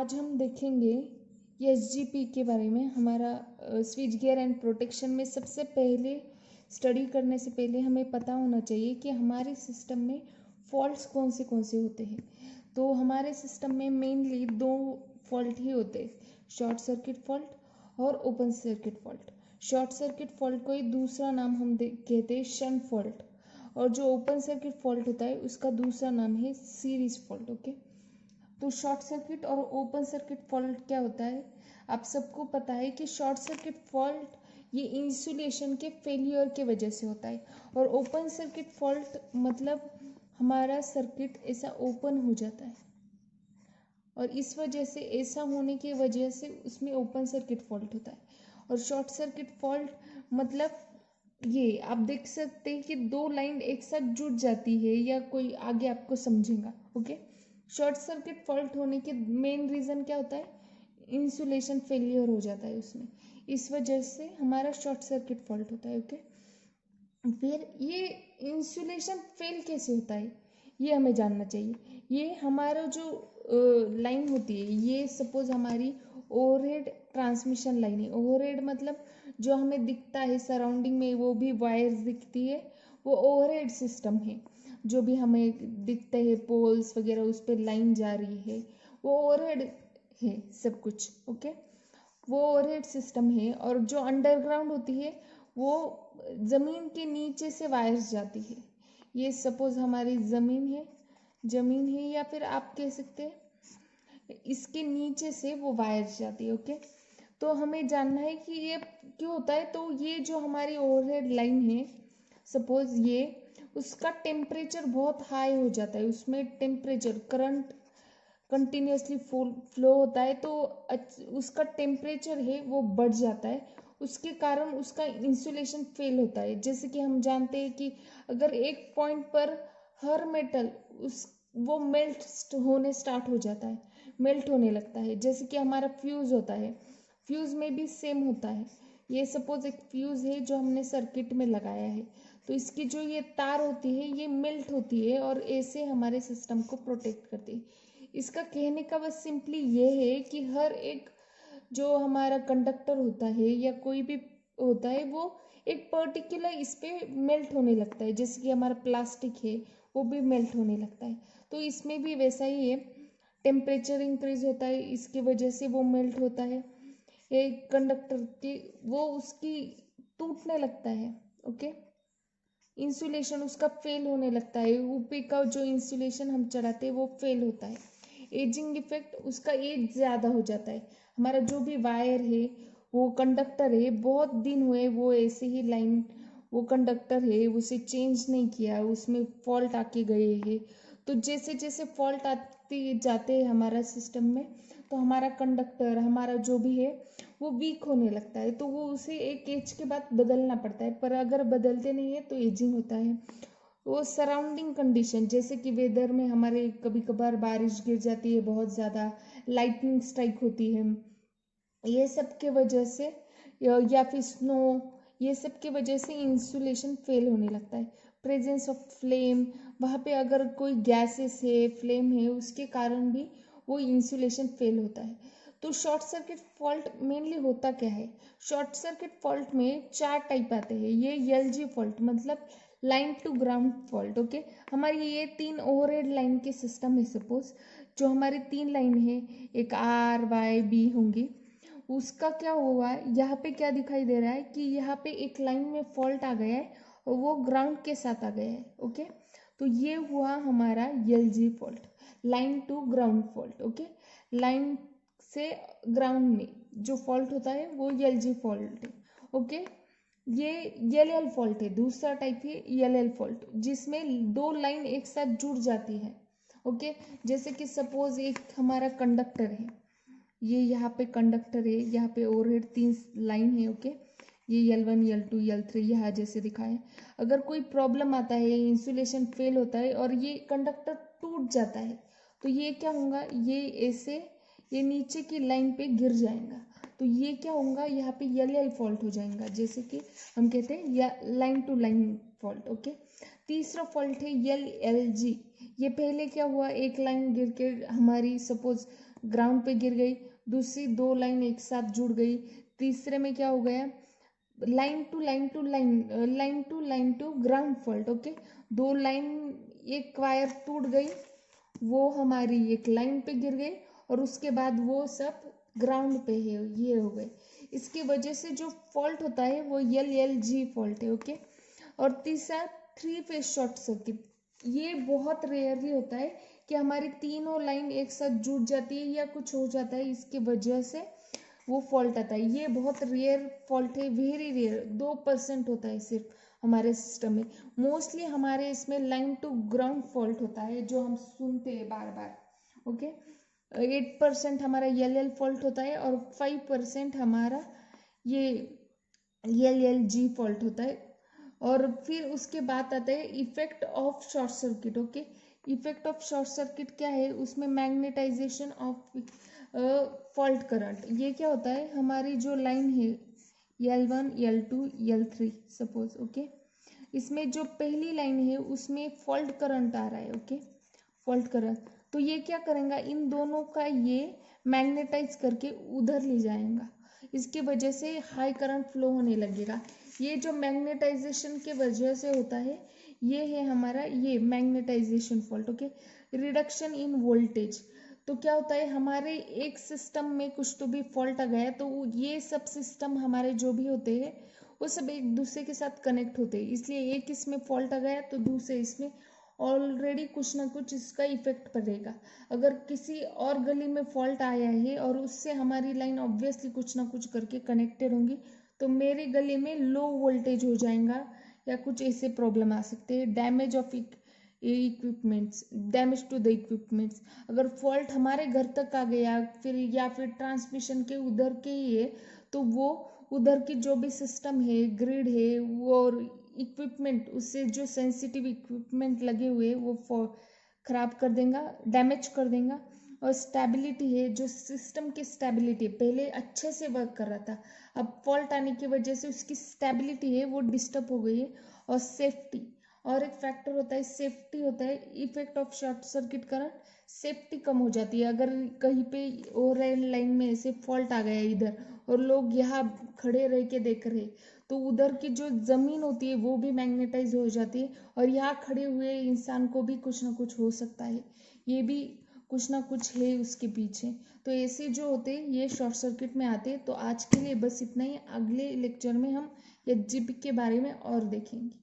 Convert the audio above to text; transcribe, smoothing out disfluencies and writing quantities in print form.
आज हम देखेंगे एसजीपी के बारे में। हमारा स्विच गियर एंड प्रोटेक्शन में सबसे पहले स्टडी करने से पहले हमें पता होना चाहिए कि हमारे सिस्टम में फॉल्ट्स कौन से होते हैं। तो हमारे सिस्टम में मेनली दो फॉल्ट ही होते हैं, शॉर्ट सर्किट फॉल्ट और open circuit fault. Short circuit fault को ही दूसरा नाम हम कहते हैं शंट फॉल्ट, और जो ओपन सर्किट फॉल्ट होता है उसका दूसरा नाम है सीरीज फॉल्ट। ओके, तो शॉर्ट सर्किट और ओपन सर्किट फॉल्ट क्या होता है, आप सबको पता है कि शॉर्ट सर्किट फॉल्ट ये इंसुलेशन के फेलियर के वजह से होता है, और ओपन सर्किट फॉल्ट मतलब हमारा सर्किट ऐसा ओपन हो जाता है, और इस वजह से ऐसा होने की वजह से उसमें ओपन सर्किट फॉल्ट होता है। और शॉर्ट सर्किट फॉल्ट मतलब ये आप देख सकते हैं कि दो लाइन एक साथ जुड़ जाती है, या कोई आगे आपको समझेगा। ओके, शॉर्ट सर्किट फॉल्ट होने के मेन रीज़न क्या होता है, इंसुलेशन फेलियर हो जाता है उसमें, इस वजह से हमारा शॉर्ट सर्किट फॉल्ट होता है। ओके, फिर ये इंसुलेशन फेल कैसे होता है ये हमें जानना चाहिए। ये हमारा जो लाइन होती है, ये सपोज हमारी ओवरहेड ट्रांसमिशन लाइन है। ओवरहेड मतलब जो हमें दिखता है सराउंडिंग में, वो भी वायर्स दिखती है, वो ओवरहेड सिस्टम है। जो भी हमें दिखते हैं पोल्स वगैरह, उस पर लाइन जा रही है, वो ओवरहेड है सब कुछ। ओके, वो ओवरहेड सिस्टम है। और जो अंडरग्राउंड होती है वो ज़मीन के नीचे से वायर्स जाती है। ये सपोज हमारी ज़मीन है, या फिर आप कह सकते हैं इसके नीचे से वो वायर्स जाती है। ओके, तो हमें जानना है कि ये क्यों होता है। तो ये जो हमारी ओवरहेड लाइन है, सपोज ये, उसका टेम्परेचर बहुत हाई हो जाता है, उसमें टेम्परेचर करंट कंटिन्यूसली फ्लो होता है, तो उसका टेम्परेचर है वो बढ़ जाता है, उसके कारण उसका इंसुलेशन फेल होता है। जैसे कि हम जानते हैं कि अगर एक पॉइंट पर हर मेटल उस वो मेल्ट होने स्टार्ट हो जाता है, मेल्ट होने लगता है। जैसे कि हमारा फ्यूज़ होता है, फ्यूज़ में भी सेम होता है। ये सपोज एक फ्यूज़ है जो हमने सर्किट में लगाया है, तो इसकी जो ये तार होती है ये मेल्ट होती है, और ऐसे हमारे सिस्टम को प्रोटेक्ट करती है। इसका कहने का बस सिंपली ये है कि हर एक जो हमारा कंडक्टर होता है या कोई भी होता है, वो एक पर्टिकुलर इस पे मेल्ट होने लगता है। जैसे कि हमारा प्लास्टिक है, वो भी मेल्ट होने लगता है, तो इसमें भी वैसा ही है। टेम्परेचर इंक्रीज होता है, इसकी वजह से वो मेल्ट होता है। एक कंडक्टर की वो उसकी टूटने लगता है। ओके, इंसुलेशन उसका फेल होने लगता है, ऊपर का जो इंसुलेशन हम चढ़ाते हैं वो फेल होता है। एजिंग इफेक्ट, उसका एज ज़्यादा हो जाता है। हमारा जो भी वायर है, वो कंडक्टर है, बहुत दिन हुए वो ऐसे ही लाइन, वो कंडक्टर है उसे चेंज नहीं किया, उसमें फॉल्ट आके गए हैं। तो जैसे जैसे फॉल्ट आते जाते हैं हमारा सिस्टम में, तो हमारा कंडक्टर, हमारा जो भी है, वो वीक होने लगता है, तो वो उसे एक एज के बाद बदलना पड़ता है। पर अगर बदलते नहीं है तो एजिंग होता है। वो सराउंडिंग कंडीशन, जैसे कि वेदर में हमारे कभी कभार बारिश गिर जाती है बहुत ज़्यादा, लाइटनिंग स्ट्राइक होती है, ये सब के वजह से, या फिर स्नो, ये सब के वजह से इंसुलेशन फेल होने लगता है। प्रेजेंस ऑफ फ्लेम, वहाँ पे अगर कोई गैसेस है, फ्लेम है, उसके कारण भी वो इंसुलेशन फेल होता है। तो शॉर्ट सर्किट फॉल्ट मेनली होता क्या है, शॉर्ट सर्किट फॉल्ट में चार टाइप आते हैं। ये एलजी फॉल्ट मतलब line to ground fault. Okay, हमारी ये तीन ओवरहेड लाइन के सिस्टम है। सपोज जो हमारी तीन लाइन है, एक आर वाई बी होंगी, उसका क्या हुआ, यहाँ पे क्या दिखाई दे रहा है कि यहाँ पे एक लाइन में फॉल्ट आ गया है और वो ग्राउंड के साथ आ गया है। ओके, तो ये हुआ हमारा LG fault, line to ground fault. Okay, line से ग्राउंड में जो फॉल्ट होता है वो एलजी फॉल्ट है। ओके, ये एल फॉल्ट है, दूसरा टाइप है एल फॉल्ट, जिसमें दो लाइन एक साथ जुड़ जाती है। ओके, जैसे कि सपोज एक हमारा कंडक्टर है, ये यहाँ पे कंडक्टर है, यहाँ पे ओवरहेड तीन लाइन है। ओके, ये L1 L2 L3 यहाँ जैसे दिखा है। अगर कोई प्रॉब्लम आता है, इंसुलेशन फेल होता है और ये कंडक्टर टूट जाता है, तो ये क्या होगा, ये ऐसे ये नीचे की लाइन पे गिर जाएगा, तो ये क्या होगा, यहाँ पे एल फॉल्ट हो जाएगा, जैसे कि हम कहते हैं line to line fault. Okay, तीसरा फॉल्ट है एल जी। ये पहले क्या हुआ, एक लाइन गिर के हमारी सपोज ग्राउंड पे गिर गई, दूसरी 2 लाइन एक साथ जुड़ गई, तीसरे में क्या हो गया, line to line to line, line to line to ground fault. Okay, 2 line, एक वायर टूट गई, वो हमारी एक लाइन पे गिर गई, और उसके बाद वो सब ग्राउंड पे है, ये हो गए। इसकी वजह से जो फॉल्ट होता है वो LLG फॉल्ट है। ओके, और तीसरा 3 फेज शॉर्ट सर्किट। ये बहुत रेयरली होता है कि हमारी तीनों लाइन एक साथ जुड़ जाती है या कुछ हो जाता है, इसकी वजह से वो फॉल्ट आता है। ये बहुत रेयर फॉल्ट है, वेरी रेयर, 2% होता है सिर्फ हमारे सिस्टम में। मोस्टली हमारे इसमें लाइन टू ग्राउंड फॉल्ट होता है, जो हम सुनते हैं बार बार। ओके, 8% हमारा LL फॉल्ट होता है, और 5% हमारा ये LLG फॉल्ट होता है। और फिर उसके बाद आता है effect of short circuit. Okay, effect of short circuit क्या है, उसमें मैग्नेटाइजेशन ऑफ फॉल्ट करंट। ये क्या होता है, हमारी जो लाइन है L1 L2 L3 suppose, okay, इसमें जो पहली लाइन है उसमें फॉल्ट करंट आ रहा है। ओके, फॉल्ट करंट, तो ये क्या करेगा, इन दोनों का ये मैग्नेटाइज करके उधर ले जाएगा, इसके वजह से हाई करंट फ्लो होने लगेगा। ये जो मैग्नेटाइजेशन के वजह से होता है, ये है हमारा ये magnetization fault. Okay, reduction in voltage, तो क्या होता है, हमारे एक सिस्टम में कुछ तो भी फॉल्ट आ गया, तो ये सब सिस्टम हमारे जो भी होते हैं वो सब एक दूसरे के साथ कनेक्ट होते हैं, इसलिए एक इसमें फॉल्ट आ गया तो दूसरे इसमें ऑलरेडी कुछ ना कुछ इसका इफेक्ट पड़ेगा। अगर किसी और गली में फॉल्ट आया है और उससे हमारी लाइन ऑब्वियसली कुछ ना कुछ करके कनेक्टेड होंगी, तो मेरी गली में लो वोल्टेज हो जाएगा या कुछ ऐसे प्रॉब्लम आ सकते हैं, damage of equipments, damage to the equipments. अगर फॉल्ट हमारे घर तक आ गया फिर, या फिर ट्रांसमिशन के उधर के ही है, तो वो उधर की जो भी सिस्टम है, ग्रिड है, वो और इक्विपमेंट, उससे जो सेंसिटिव इक्विपमेंट लगे हुए वो खराब कर देगा, डैमेज कर देगा। और स्टेबिलिटी है, जो सिस्टम की स्टेबिलिटी पहले अच्छे से वर्क कर रहा था, अब फॉल्ट आने की वजह से उसकी स्टेबिलिटी है वो डिस्टर्ब हो गई है। और सेफ्टी, और एक फैक्टर होता है सेफ्टी, होता है effect of short circuit current, safety कम हो जाती है। अगर कहीं पे और रेल लाइन में ऐसे फॉल्ट आ गया इधर, और लोग यहाँ खड़े रह के देख रहे, तो उधर की जो जमीन होती है वो भी मैग्नेटाइज हो जाती है, और यहाँ खड़े हुए इंसान को भी कुछ ना कुछ हो सकता है, ये भी कुछ ना कुछ है उसके पीछे। तो ऐसे जो होते हैं ये शॉर्ट सर्किट में आते हैं। तो आज के लिए बस इतना ही, अगले लेक्चर में हम HGP के बारे में और देखेंगे।